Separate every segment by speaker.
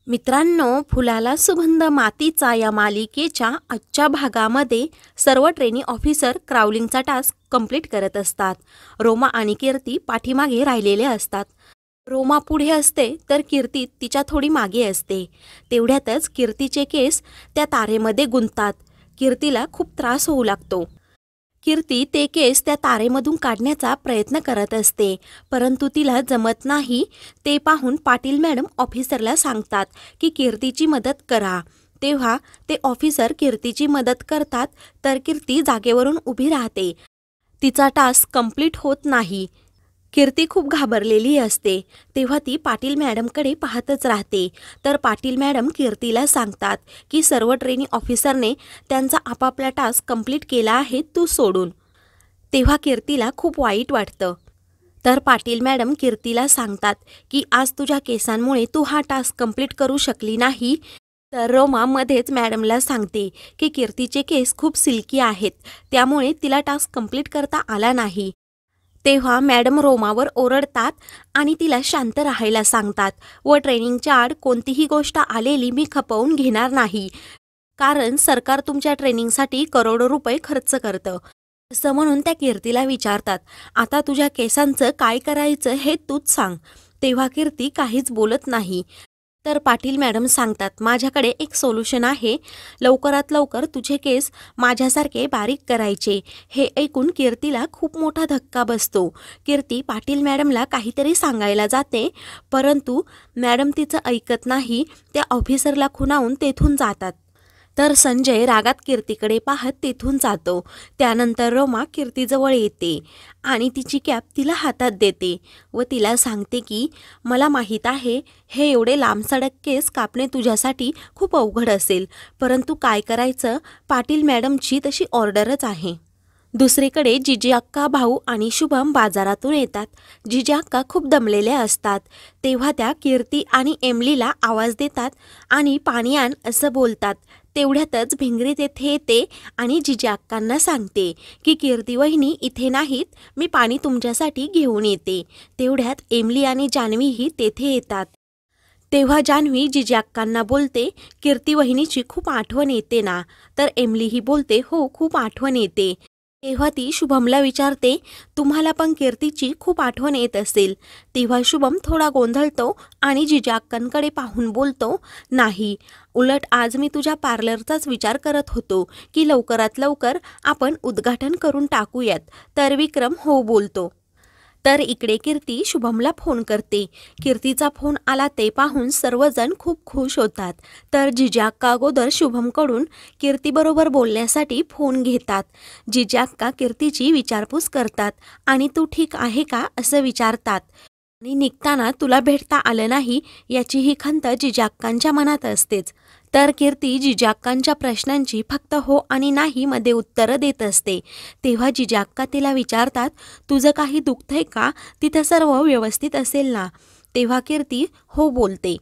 Speaker 1: मित्रांनो, फुलाला सुगंध मातीचा या मालिकेच्या आजच्या भागामध्ये सर्व ट्रेनी ऑफिसर क्राउलिंगचा टास्क कंप्लीट करत असतात. रोमा आणि कीर्ती पाठीमागे राहिलेले असतात. रोमा पुढे असते तर कीर्ती तिच्या थोडी मागे असते. तेवढ्यातच कीर्तीचे केस त्या तारेमध्ये गुंततात. कीर्तीला खूप त्रास होऊ लागतो. कीर्ती ते केस त्या तारेमधून काढण्याचा प्रयत्न करत असते, परंतु तिला जमत नाही. ते पाहून पाटील मॅडम ऑफिसरला सांगतात की कीर्तीची मदत करा. तेव्हा ते ऑफिसर कीर्तीची मदत करतात तर कीर्ती जागेवरून उभी राहते. तिचा टास्क कंप्लीट होत नाही. कीर्ती खूप घाबरलेली असते. तेव्हा ती पाटील मॅडमकडे पाहतच राहते. तर पाटील मॅडम कीर्तीला सांगतात की सर्व ट्रेनी ऑफिसरने त्यांचा आपापला टास्क कंप्लीट केला आहे, तू सोडून. तेव्हा कीर्तीला खूप वाईट वाटतं. तर पाटील मॅडम कीर्तीला सांगतात की आज तुझ्या केसांमुळे तू हा टास्क कंप्लीट करू शकली नाही. तर रोमा मध्येच मॅडमला सांगते की कीर्तीचे केस खूप सिल्की आहेत, त्यामुळे तिला टास्क कंप्लीट करता आला नाही. तेव्हा मॅडम रोमावर ओरडतात आणि तिला शांत राहायला सांगतात व ट्रेनिंगच्या आड कोणतीही गोष्ट आलेली मी खपवून घेणार नाही, कारण सरकार तुमच्या ट्रेनिंगसाठी करोडो रुपये खर्च करतं. असं म्हणून त्या कीर्तीला विचारतात, आता तुझ्या केसांचं काय करायचं हे तूच सांग. तेव्हा कीर्ती काहीच बोलत नाही. तर पाटील मॅडम सांगतात, माझ्याकडे एक सोल्युशन आहे. लवकरात लवकर तुझे केस माझ्यासारखे बारीक करायचे. हे ऐकून कीर्तीला खूप मोठा धक्का बसतो. कीर्ती पाटील मॅडमला काहीतरी सांगायला जाते, परंतु मॅडम तिचं ऐकत नाही. त्या ऑफिसरला खुणावून तेथून जातात. तर संजय रागात कीर्तीकडे पाहत तेथून जातो. त्यानंतर रोमा कीर्तीजवळ येते आणि तिची कॅप तिला हातात देते व तिला सांगते की मला माहीत आहे हे एवढे लांबसडक केस कापणे तुझ्यासाठी खूप अवघड असेल, परंतु काय करायचं, पाटील मॅडमची तशी ऑर्डरच आहे. दुसरीकडे जिजी अक्का, भाऊ आणि शुभम बाजारातून येतात. जिजी अक्का खूप दमलेल्या असतात. तेव्हा त्या कीर्ती आणि एमलीला आवाज देतात आणि पाणी आण असं बोलतात. तेवढ्यातच भिंगरी तेथे येते आणि जिजी अक्कांना सांगते की कीर्ती वहिनी इथे नाहीत, मी पाणी तुमच्यासाठी घेऊन येते. तेवढ्यात एमली आणि जान्हवीही तेथे येतात. तेव्हा जान्हवी जिजी अक्कांना बोलते, कीर्ती वहिनीची खूप आठवण येते ना. तर एमलीही बोलते, हो खूप आठवण येते. तेव्हा ती शुभमला विचारते, तुम्हाला पण कीर्तीची खूप आठवण येत असेल. तेव्हा शुभम थोडा गोंधळतो आणि जिजी अक्कांकडे पाहून बोलतो, नाही, उलट आज मी तुझ्या पार्लरचाच विचार करत होतो की लवकरात लवकर आपण उद्घाटन करून टाकूयात. तर विक्रम हो बोलतो. तर इकडे कीर्ती शुभमला फोन करते. कीर्तीचा फोन आला ते पाहून सर्वजण खूप खुश होतात. तर जिजी अक्का अगोदर शुभमकडून कीर्तीबरोबर बोलण्यासाठी फोन घेतात. जिजी अक्का कीर्तीची विचारपूस करतात आणि तू ठीक आहे का असं विचारतात. आणि निघताना तुला भेटता आलं नाही याची ही खंत जिजी अक्कांच्या मनात असतेच. तर कीर्ती जिजी अक्कांच्या प्रश्नांची फक्त हो आणि नाही मध्ये उत्तरं देत असते. तेव्हा जिजी अक्का तिला विचारतात, तुझं काही दुखतंय का, तिथं सर्व व्यवस्थित असेल ना. तेव्हा कीर्ती हो बोलते.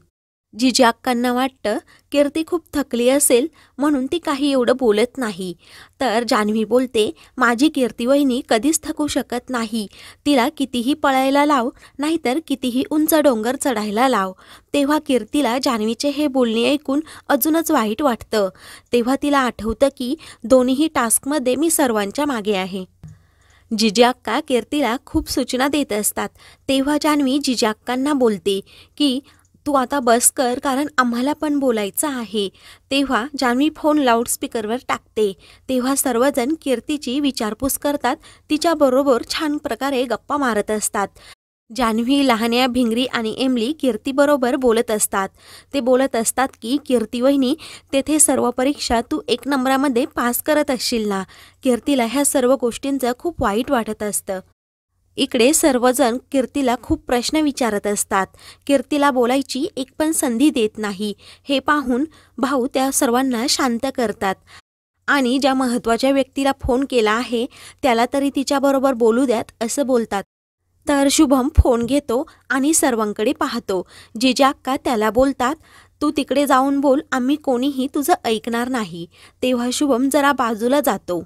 Speaker 1: जिजी अक्कांना वाटतं कीर्ती खूप थकली असेल म्हणून ती काही एवढं बोलत नाही. तर जान्हवी बोलते, माझी कीर्ती वहिनी कधीच थकू शकत नाही. तिला कितीही पळायला लाव, नाहीतर कितीही उंच डोंगर चढायला लाव. तेव्हा कीर्तीला जान्हवीचे हे बोलणे ऐकून अजूनच वाईट वाटतं. तेव्हा तिला आठवतं की दोन्हीही टास्कमध्ये मी सर्वांच्या मागे आहे. जिजी अक्का कीर्तीला खूप सूचना देत असतात. तेव्हा जान्हवी जिजी अक्कांना बोलते की तू आता बस कर, कारण आम्हाला पण बोलायचं आहे. तेव्हा जान्हवी फोन लाऊडस्पीकरवर टाकते. तेव्हा सर्वजण कीर्तीची विचारपूस करतात. तिच्याबरोबर छान प्रकारे गप्पा मारत असतात. जान्हवी, लहान्या, भिंगरी आणि एमली कीर्तीबरोबर बोलत असतात. ते बोलत असतात की कीर्ती वहिनी, तेथे सर्व परीक्षा तू 1 नंबरामध्ये पास करत असशील ना. कीर्तीला ह्या सर्व गोष्टींचं खूप वाईट वाटत असतं. इकडे सर्वजण कीर्तीला खूप प्रश्न विचारत असतात. कीर्तीला बोलायची एक पण संधी देत नाही. हे पाहून भाऊ त्या सर्वांना शांत करतात आणि ज्या महत्त्वाच्या व्यक्तीला फोन केला आहे त्याला तरी तिच्याबरोबर बोलू द्यात असं बोलतात. तर शुभम फोन घेतो आणि सर्वांकडे पाहतो. जिजी अक्का त्याला बोलतात, तू तिकडे जाऊन बोल, आम्ही कोणीही तुझं ऐकणार नाही. तेव्हा शुभम जरा बाजूला जातो.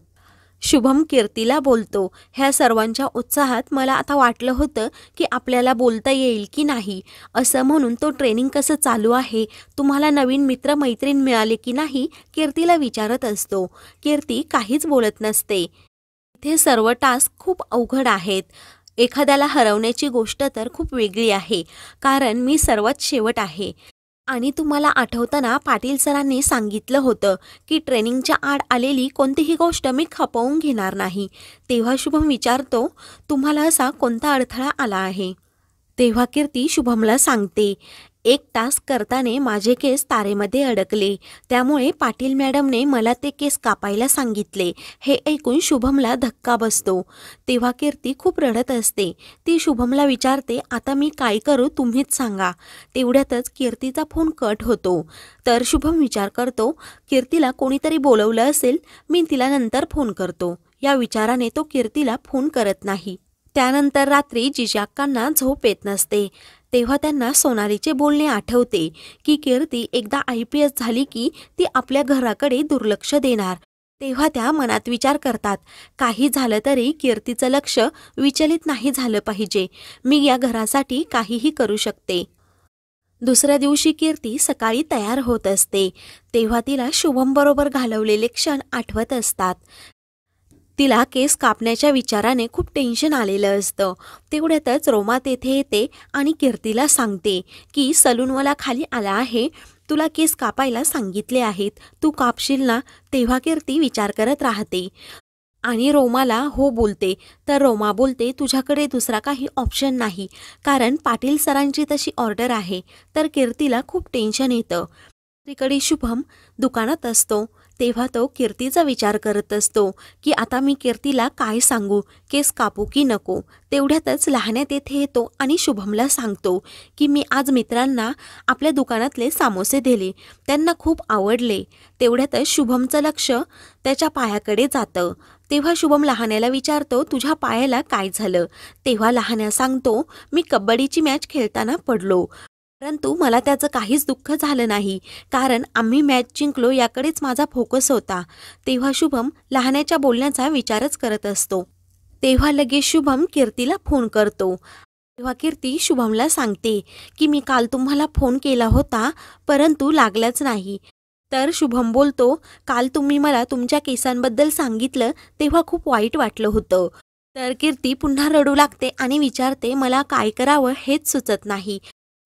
Speaker 1: शुभम कीर्तीला बोलतो, ह्या सर्वांच्या उत्साहात मला आता वाटलं होतं की आपल्याला बोलता येईल की नाही. असं म्हणून तो ट्रेनिंग कसं चालू आहे, तुम्हाला नवीन मित्रमैत्रीण मिळाले की नाही, कीर्तीला विचारत असतो. कीर्ती काहीच बोलत नसते. इथे सर्व टास्क खूप अवघड आहेत. एखाद्याला हरवण्याची गोष्ट तर खूप वेगळी आहे, कारण मी सर्वात शेवट आहे. आणि तुम्हाला आठवतं ना, पाटील सरांनी सांगितलं होतं की ट्रेनिंगच्या आड आलेली कोणतीही गोष्ट मी खपवून घेणार नाही. तेव्हा शुभम विचारतो, तुम्हाला असा कोणता अडथळा आला आहे? तेव्हा कीर्ती शुभमला सांगते, एक टास्क करताना माझे केस तारेमध्ये अडकले, त्यामुळे पाटील मॅडमने मला ते केस कापायला सांगितले. हे ऐकून शुभमला धक्का बसतो. तेव्हा कीर्ती खूप रडत असते. ती शुभमला विचारते, आता मी काय करू, तुम्हीच सांगा. तेवढ्यातच कीर्तीचा फोन कट होतो. तर शुभम विचार करतो, कीर्तीला कोणीतरी बोलवलं असेल, मी तिला नंतर फोन करतो. या विचाराने तो कीर्तीला फोन करत नाही. त्यानंतर रात्री जिजाक्कांना झोप येत नसते. तेव्हा त्यांना सोनालीचे बोलणे आठवते की कीर्ती एकदा IPS झाली की ती आपल्या घराकडे दुर्लक्ष देणार. तेव्हा त्या मनात विचार करतात, काही झालं तरी कीर्तीचं लक्ष विचलित नाही झालं पाहिजे. मी या घरासाठी काहीही करू शकते. दुसऱ्या दिवशी कीर्ती सकाळी तयार होत असते. तेव्हा तिला शुभमबरोबर घालवलेले क्षण आठवत असतात. तिला केस कापण्याच्या विचाराने खूप टेन्शन आलेलं असतं. तेवढ्यातच रोमा तेथे येते आणि कीर्तीला सांगते की सलूनवाला खाली आला आहे, तुला केस कापायला सांगितले आहेत, तू कापशील ना? तेव्हा कीर्ती विचार करत राहते आणि रोमाला हो बोलते. तर रोमा बोलते, तुझ्याकडे दुसरा काही ऑप्शन नाही, कारण पाटील सरांची तशी ऑर्डर आहे. तर कीर्तीला खूप टेन्शन येतं. तिकडे शुभम दुकानात असतो. तेव्हा तो कीर्तीचा विचार करत असतो की आता मी कीर्तीला काय सांगू, केस कापू की नको. तेवढ्यातच लहान्या तेथे येतो आणि शुभमला सांगतो की मी आज मित्रांना आपल्या दुकानातले सामोसे दिले, त्यांना खूप आवडले. तेवढ्यातच शुभमचं लक्ष त्याच्या पायाकडे जातं. तेव्हा शुभम लहान्याला विचारतो, तुझ्या पायाला काय झालं? तेव्हा लहान्या सांगतो, मी कबड्डीची मॅच खेळताना पडलो, परंतु मला त्याचं काहीच दुःख झालं नाही, कारण आम्ही मॅच जिंकलो याकडेच माझा फोकस होता. तेव्हा शुभम लहान्याच्या बोलण्याचा विचारच करत असतो. तेव्हा लगेच शुभम कीर्तीला फोन करतो. तेव्हा कीर्ती शुभमला सांगते की मी काल तुम्हाला फोन केला होता, परंतु लागलाच नाही. तर शुभम बोलतो, काल तुम्ही मला तुमच्या केसांबद्दल सांगितलं तेव्हा खूप वाईट वाटलं होतं. तर कीर्ती पुन्हा रडू लागते आणि विचारते, मला काय करावं हेच सुचत नाही.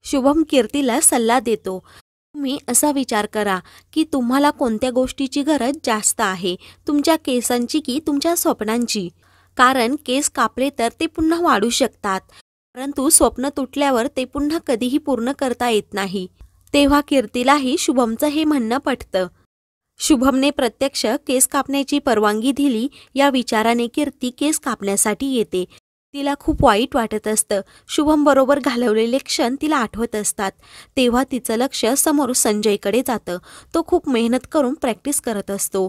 Speaker 1: शुभम कीर्तीला सल्ला देतो, तुम्ही असा विचार करा की तुम्हाला कोणत्या गोष्टीची गरज जास्त आहे, तुमच्या केसांची की तुमच्या स्वप्नांची. कारण केस कापले तर ते पुन्हा वाढू शकतात, परंतु स्वप्न तुटल्यावर ते पुन्हा कधीही पूर्ण करता येत नाही. तेव्हा कीर्तीलाही शुभमचं हे म्हणणं पटतं. शुभमने प्रत्यक्ष केस कापण्याची परवानगी दिली. या विचाराने कीर्ती केस कापण्यासाठी येते. तिला खूप वाईट वाटत असतं. शुभम बरोबर घालवलेले क्षण तिला आठवत असतात. तेव्हा तिचं लक्ष समोर संजयकडे जातं. तो खूप मेहनत करून प्रॅक्टिस करत असतो.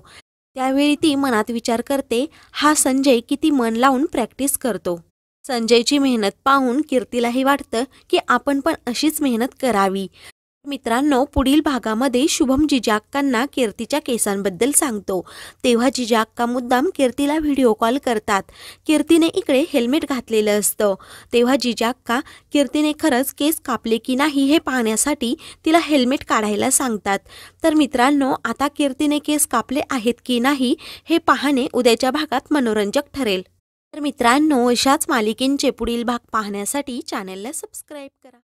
Speaker 1: त्यावेळी ती मनात विचार करते, हा संजय किती मन लावून प्रॅक्टिस करतो. संजयची मेहनत पाहून कीर्तीलाही वाटतं की आपण पण अशीच मेहनत करावी. मित्रांनो, पुढील भागामध्ये शुभम जिजाक्कांना कीर्तीच्या केसांबद्दल सांगतो. तेव्हा जिजाक्का मुद्दाम कीर्तीला व्हिडिओ कॉल करतात. कीर्तीने इकडे हेल्मेट घातलेलं असतं. तेव्हा जिजाक्का कीर्तीने खरंच केस कापले की नाही हे पाहण्यासाठी तिला हेल्मेट काढायला सांगतात. तर मित्रांनो, आता कीर्तीने केस कापले आहेत की नाही हे पाहणे उद्याच्या भागात मनोरंजक ठरेल. तर मित्रांनो, अशाच मालिकेंचे पुढील भाग पाहण्यासाठी चॅनलला सबस्क्राईब करा.